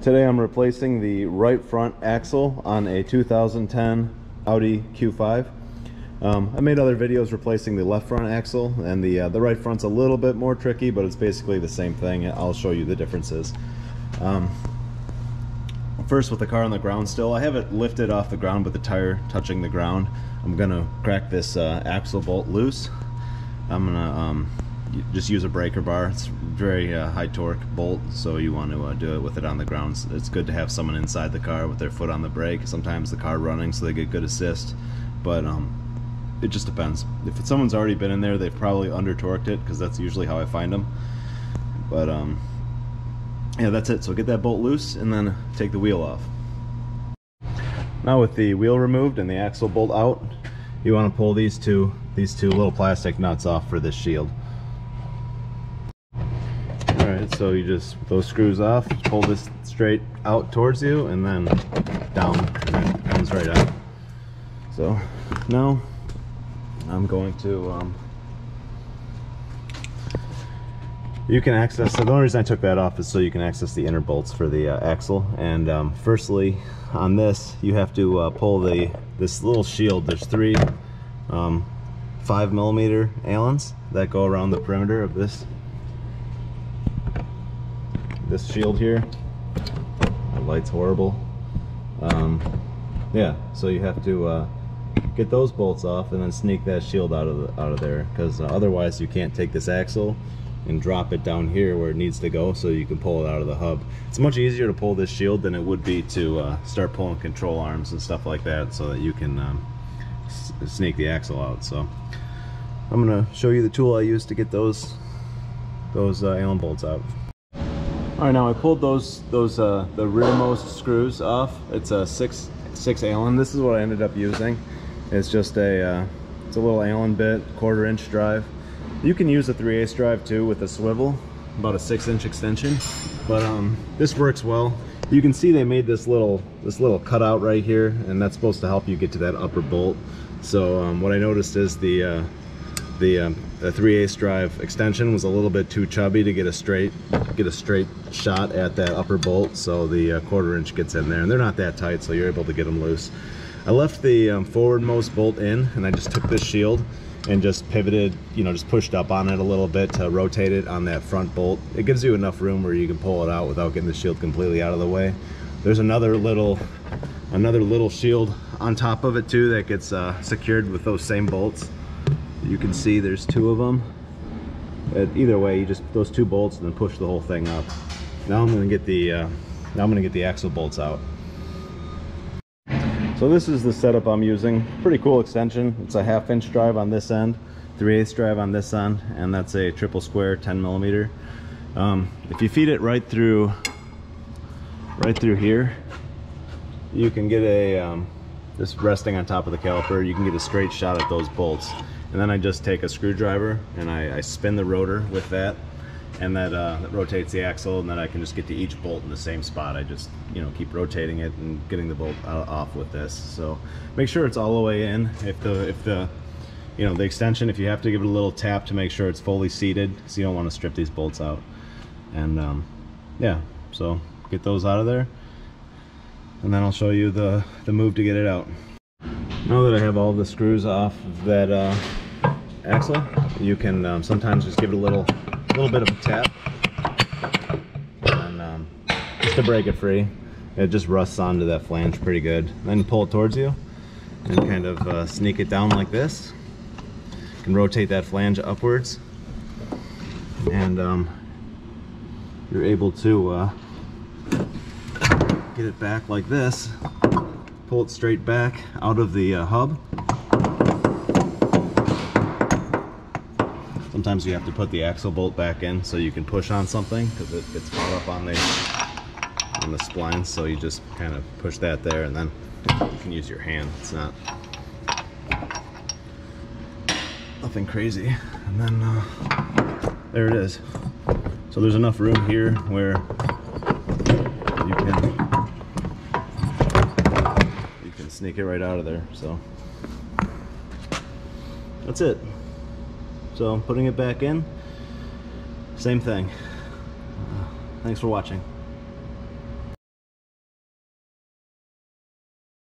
Today I'm replacing the right front axle on a 2010 Audi Q5. I made other videos replacing the left front axle, and the right front's a little bit more tricky, but it's basically the same thing. I'll show you the differences. First, with the car on the ground still, I have it lifted off the ground with the tire touching the ground. I'm gonna crack this axle bolt loose. I'm gonna just use a breaker bar. It's very high torque bolt, so you want to do it with it on the ground. It's good to have someone inside the car with their foot on the brake. Sometimes the car running, so they get good assist, but it just depends. If someone's already been in there, they've probably under torqued it, because that's usually how I find them. But yeah, that's it. So get that bolt loose and then take the wheel off. Now with the wheel removed and the axle bolt out, you want to pull these two little plastic nuts off for this shield. Alright, so you just, with those screws off, pull this straight out towards you and then down, and it comes right out. So now I'm going to you can access, so the only reason I took that off is so you can access the inner bolts for the axle. And firstly, on this, you have to pull this little shield. There's three 5mm Allens that go around the perimeter of this shield here. The light's horrible. Yeah, so you have to get those bolts off and then sneak that shield out of there, because otherwise you can't take this axle and drop it down here where it needs to go, so you can pull it out of the hub. It's much easier to pull this shield than it would be to start pulling control arms and stuff like that, so that you can sneak the axle out. So I'm gonna show you the tool I use to get those Allen bolts out. All right, now I pulled the rearmost screws off. It's a six Allen. This is what I ended up using. It's just it's a little Allen bit, 1/4-inch drive. You can use a 3/8 drive too with a swivel, about a 6-inch extension, but this works well. You can see they made this little cutout right here, and that's supposed to help you get to that upper bolt. So what I noticed is the 3/8 drive extension was a little bit too chubby to get a straight shot at that upper bolt, so the 1/4-inch gets in there, and they're not that tight, so you're able to get them loose. I left the forwardmost bolt in, and I just took this shield and just pivoted, just pushed up on it a little bit to rotate it on that front bolt. It gives you enough room where you can pull it out without getting the shield completely out of the way. There's another little shield on top of it too that gets secured with those same bolts. You can see there's two of them. Either way, you just those two bolts and then push the whole thing up. Now I'm going to get the axle bolts out. So this is the setup I'm using. Pretty cool extension. It's a 1/2-inch drive on this end, 3/8 drive on this end, and that's a triple square 10mm. If you feed it right through here, you can get a just resting on top of the caliper, you can get a straight shot at those bolts. And then I just take a screwdriver and I spin the rotor with that, and that rotates the axle, and then I can just get to each bolt in the same spot. I just keep rotating it and getting the bolt off with this. So make sure it's all the way in. If the extension, if you have to give it a little tap to make sure it's fully seated, so you don't want to strip these bolts out. And yeah, so get those out of there, and then I'll show you the move to get it out. Now that I have all the screws off of that axle, you can sometimes just give it a little bit of a tap, and just to break it free. It just rusts onto that flange pretty good. Then pull it towards you and kind of sneak it down like this. You can rotate that flange upwards, and you're able to get it back like this. Pull it straight back out of the hub. Sometimes you have to put the axle bolt back in so you can push on something, because it gets caught up on the splines. So you just kind of push that there, and then you can use your hand. It's nothing crazy. And then there it is. So there's enough room here where you can sneak it right out of there. So that's it. So putting it back in, same thing. Thanks for watching.